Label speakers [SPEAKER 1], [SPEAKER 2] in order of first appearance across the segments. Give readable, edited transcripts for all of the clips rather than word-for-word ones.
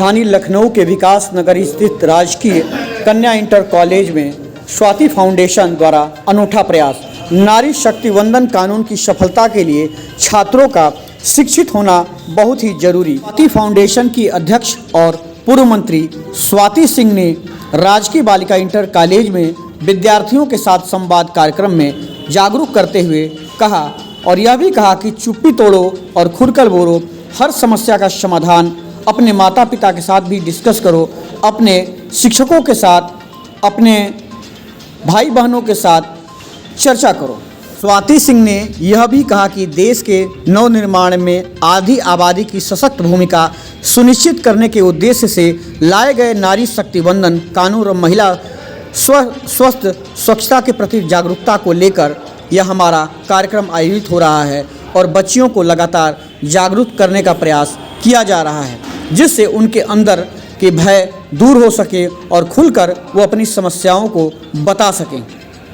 [SPEAKER 1] राजधानी लखनऊ के विकास नगर स्थित राजकीय कन्या इंटर कॉलेज में स्वाति फाउंडेशन द्वारा अनूठा प्रयास। नारी शक्ति वंदन कानून की सफलता के लिए छात्रों का शिक्षित होना बहुत ही जरूरी। स्वाति फाउंडेशन की अध्यक्ष और पूर्व मंत्री स्वाति सिंह ने राजकीय बालिका इंटर कॉलेज में विद्यार्थियों के साथ संवाद कार्यक्रम में जागरूक करते हुए कहा और यह भी कहा कि चुप्पी तोड़ो और खुलकर बोलो। हर समस्या का समाधान अपने माता पिता के साथ भी डिस्कस करो, अपने शिक्षकों के साथ, अपने भाई बहनों के साथ चर्चा करो। स्वाति सिंह ने यह भी कहा कि देश के नवनिर्माण में आधी आबादी की सशक्त भूमिका सुनिश्चित करने के उद्देश्य से लाए गए नारी शक्ति वंदन कानून और महिला स्वस्थ स्वच्छता के प्रति जागरूकता को लेकर यह हमारा कार्यक्रम आयोजित हो रहा है और बच्चियों को लगातार जागरूक करने का प्रयास किया जा रहा है, जिससे उनके अंदर के भय दूर हो सके और खुलकर वो अपनी समस्याओं को बता सकें।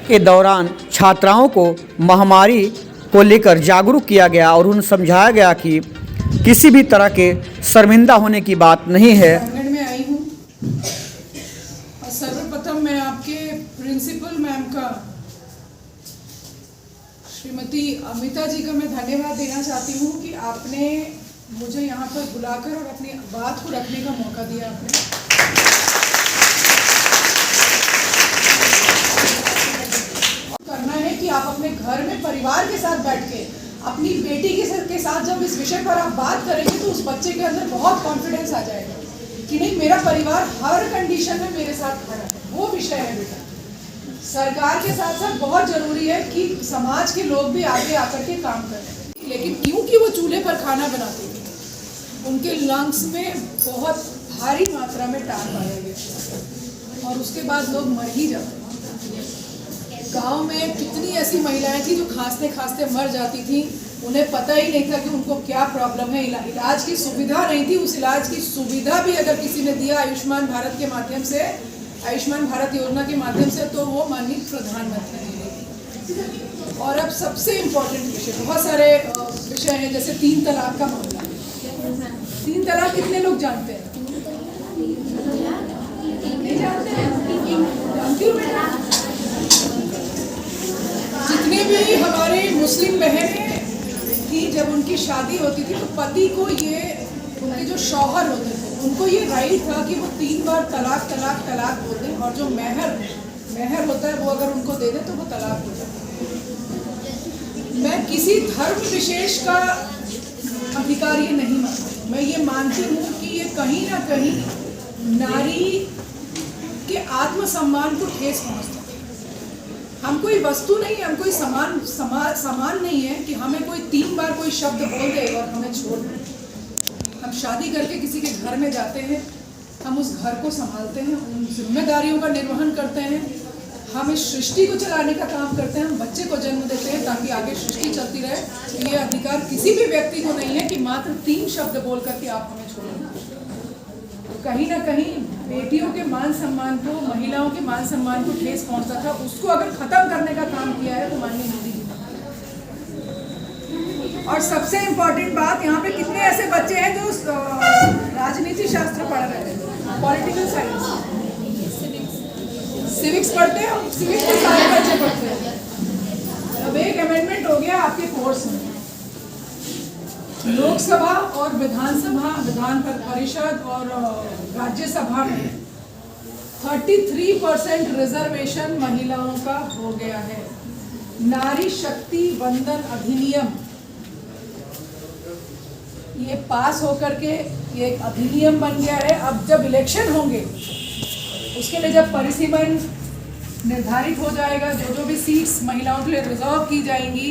[SPEAKER 1] के दौरान छात्राओं को महामारी को लेकर जागरूक किया गया और उन्हें समझाया गया कि किसी भी तरह के शर्मिंदा होने की बात नहीं है।
[SPEAKER 2] में आई हूँ और सर्वप्रथम मैं आपके प्रिंसिपल मैम का, श्रीमती अमिता जी का मैं धन्यवाद देना चाहती हूँ कि आपने मुझे यहाँ पर बुलाकर और अपनी बात को रखने का मौका दिया। आपने करना है कि आप अपने घर में परिवार के साथ बैठ के अपनी बेटी के साथ जब इस विषय पर आप बात करेंगे तो उस बच्चे के अंदर बहुत कॉन्फिडेंस आ जाएगा कि नहीं, मेरा परिवार हर कंडीशन में मेरे साथ खड़ा है। वो विषय है बेटा। सरकार के साथ साथ बहुत जरूरी है कि समाज के लोग भी आगे आकर के काम करें। लेकिन क्योंकि वो चूल्हे पर खाना बनाते थे, उनके लंग्स में बहुत भारी मात्रा में टार पाया गया और उसके बाद लोग मर ही जाते। गांव में कितनी ऐसी महिलाएं थी जो खांसते खांसते मर जाती थी, उन्हें पता ही नहीं था कि उनको क्या प्रॉब्लम है। इलाज की सुविधा नहीं थी। उस इलाज की सुविधा भी अगर किसी ने दिया आयुष्मान भारत के माध्यम से, आयुष्मान भारत योजना के माध्यम से, तो वो माननीय प्रधानमंत्री ने। और अब सबसे इम्पोर्टेंट विषय, बहुत सारे विषय हैं, जैसे 3 तलाक का मामला। 3 तलाक कितने लोग जानते हैं? नहीं जानते हैं? जानती हूँ बेटा। जितने भी हमारे मुस्लिम बहनें थी, जब उनकी शादी होती थी तो पति को ये, उनके जो शौहर होते थे, उनको ये राइट था कि वो 3 बार तलाक तलाक तलाक बोलते, और जो मेहर होता है वो अगर उनको दे दे तो वो तलाक हो जाता है। मैं किसी धर्म विशेष का अधिकार ये नहीं मानती। मैं ये मानती हूँ कि ये कहीं ना कहीं नारी के आत्मसम्मान को ठेस पहुँचता है। हम कोई वस्तु नहीं है, हम कोई सामान नहीं है कि हमें कोई 3 बार कोई शब्द बोल दे और हमें छोड़ दे। हम शादी करके किसी के घर में जाते हैं, हम उस घर को संभालते हैं, उन जिम्मेदारियों का निर्वहन करते हैं, हम इस सृष्टि को चलाने का काम करते हैं, हम बच्चे को जन्म देते हैं ताकि आगे सृष्टि चलती रहे। ये अधिकार किसी भी व्यक्ति को नहीं है कि मात्र 3 शब्द बोल करके आप हमें छोड़ें। कहीं ना कहीं बेटियों के मान सम्मान को, महिलाओं के मान सम्मान को ठेस पहुंचता था। उसको अगर खत्म करने का काम किया है तो माननीय मोदी जी। और सबसे इम्पोर्टेंट बात, यहाँ पे कितने ऐसे बच्चे हैं जो राजनीति शास्त्र पढ़ रहे हैं, पॉलिटिकल साइंस, सिविक्स पढ़ते हैं। सिविक्स के सारे बच्चे पढ़ते हैं। अब एक अमेंडमेंट हो गया आपके कोर्स में, लोकसभा और विधानसभा, विधान परिषद और राज्यसभा में 33% रिजर्वेशन महिलाओं का हो गया है। नारी शक्ति वंदन अधिनियम ये पास होकर के ये एक अधिनियम बन गया है। अब जब इलेक्शन होंगे उसके लिए जब परिसीमन निर्धारित हो जाएगा, जो भी सीट्स महिलाओं के लिए रिजर्व की जाएंगी,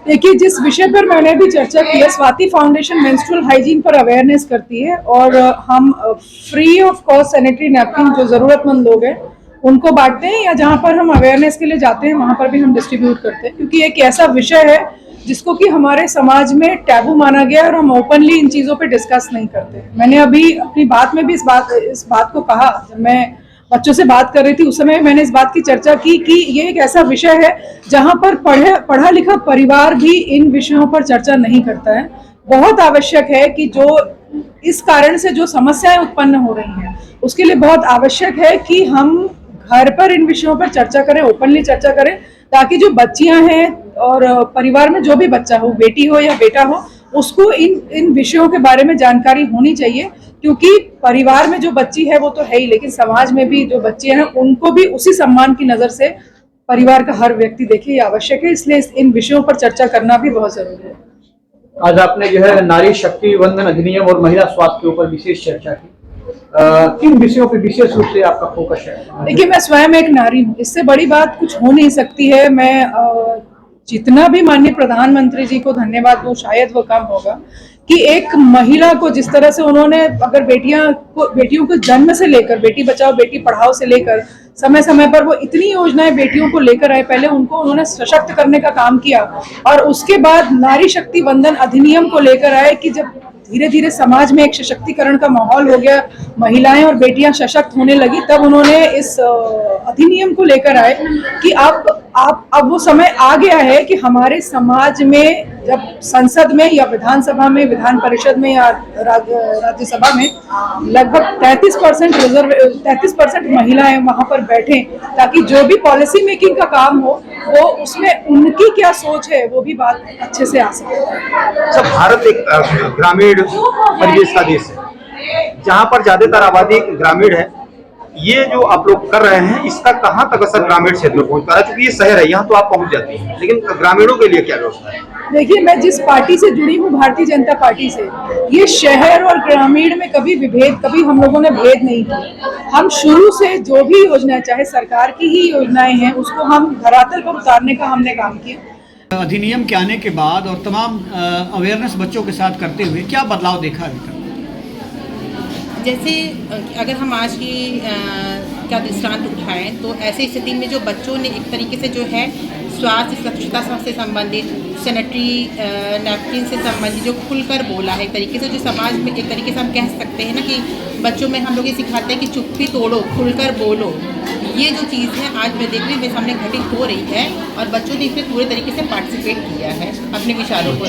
[SPEAKER 2] देखिए, जिस विषय पर मैंने भी चर्चा की है, स्वाति फाउंडेशन मेंस्ट्रुअल हाइजीन पर अवेयरनेस करती है और हम free of cost sanitary napkin जो ज़रूरतमंद लोग हैं उनको बांटते हैं, या जहाँ पर हम अवेयरनेस के लिए जाते हैं वहाँ पर भी हम डिस्ट्रीब्यूट करते हैं, क्योंकि एक ऐसा विषय है जिसको कि हमारे समाज में टैबू माना गया और हम ओपनली इन चीज़ों पे डिस्कस नहीं करते। मैंने अभी अपनी बात में भी इस बात को कहा, जब मैं बच्चों से बात कर रही थी उस समय मैंने इस बात की चर्चा की कि ये एक ऐसा विषय है जहाँ पर पढ़ा लिखा परिवार भी इन विषयों पर चर्चा नहीं करता है। बहुत आवश्यक है कि जो इस कारण से जो समस्याएं उत्पन्न हो रही हैं उसके लिए बहुत आवश्यक है कि हम घर पर इन विषयों पर चर्चा करें, ओपनली चर्चा करें, ताकि जो बच्चियां हैं और परिवार में जो भी बच्चा हो, बेटी हो या बेटा हो, उसको इन विषयों के बारे में जानकारी होनी चाहिए। क्योंकि परिवार में जो बच्ची है वो तो है ही, लेकिन समाज में भी जो बच्चे हैं उनको भी उसी सम्मान की नज़र से परिवार का हर व्यक्ति देखे, ये आवश्यक है। इसलिए इन विषयों पर चर्चा करना भी बहुत जरूरी है।
[SPEAKER 1] आज आपने जो है नारी शक्ति वंदन अधिनियम और महिला स्वास्थ्य के ऊपर विशेष चर्चा की। किन विषयों पर विशेष रूप से आपका फोकस है?
[SPEAKER 2] देखिए, मैं स्वयं एक नारी हूँ, इससे बड़ी बात कुछ हो नहीं सकती है। मैं जितना भी माननीय प्रधानमंत्री जी को धन्यवाद दूं शायद वो कम होगा कि एक महिला को जिस तरह से उन्होंने, अगर बेटियों को जन्म से लेकर, बेटी बचाओ बेटी पढ़ाओ से लेकर समय समय पर वो इतनी योजनाएं बेटियों को लेकर आए, पहले उनको उन्होंने सशक्त करने का काम किया और उसके बाद नारी शक्ति वंदन अधिनियम को लेकर आए कि जब धीरे धीरे समाज में एक सशक्तिकरण का माहौल हो गया, महिलाएं और बेटियां सशक्त होने लगी, तब उन्होंने इस अधिनियम को लेकर आए कि अब वो समय आ गया है कि हमारे समाज में जब संसद में या विधानसभा में, विधान परिषद में या राज्यसभा में लगभग 33% महिलाएं वहां पर बैठें, ताकि जो भी पॉलिसी मेकिंग का काम हो वो उसमें उनकी क्या सोच है वो भी बात अच्छे से आ सके।
[SPEAKER 3] सब भारत एक ग्रामीण परिवेश का देश है, जहाँ पर ज्यादातर आबादी ग्रामीण है। ये जो आप लोग कर रहे हैं इसका कहाँ तक असर ग्रामीण क्षेत्र में पहुँच पा रहा है? क्योंकि ये शहर है, यहाँ तो आप पहुँच जाती हैं, लेकिन ग्रामीणों के लिए क्या व्यवस्था है?
[SPEAKER 2] देखिए, मैं जिस पार्टी से जुड़ी हूँ, भारतीय जनता पार्टी से, ये शहर और ग्रामीण में कभी हम लोगों ने भेद नहीं किया। हम शुरू से जो भी योजनाएं, चाहे सरकार की ही योजनाएं हैं, उसको हम धरातल पर उतारने का हमने काम किया।
[SPEAKER 1] अधिनियम के आने के बाद और तमाम अवेयरनेस बच्चों के साथ करते हुए क्या बदलाव देखा अभी तक?
[SPEAKER 4] जैसे अगर हम आज की का दृष्टांत उठाएं तो ऐसी स्थिति में जो बच्चों ने एक तरीके से जो है स्वास्थ्य स्वच्छता से संबंधित, सैनिटरी नैपकिन से संबंधित जो खुलकर बोला है, एक तरीके से जो समाज में एक तरीके से हम कह सकते हैं ना कि बच्चों में हम लोग ये सिखाते हैं कि चुप्पी तोड़ो, खुलकर बोलो। ये जो चीज़ है आज मैं देख रही हूँ मेरे सामने घटित हो रही है और बच्चों ने इसमें पूरे तरीके से पार्टिसिपेट किया है अपने विचारों को।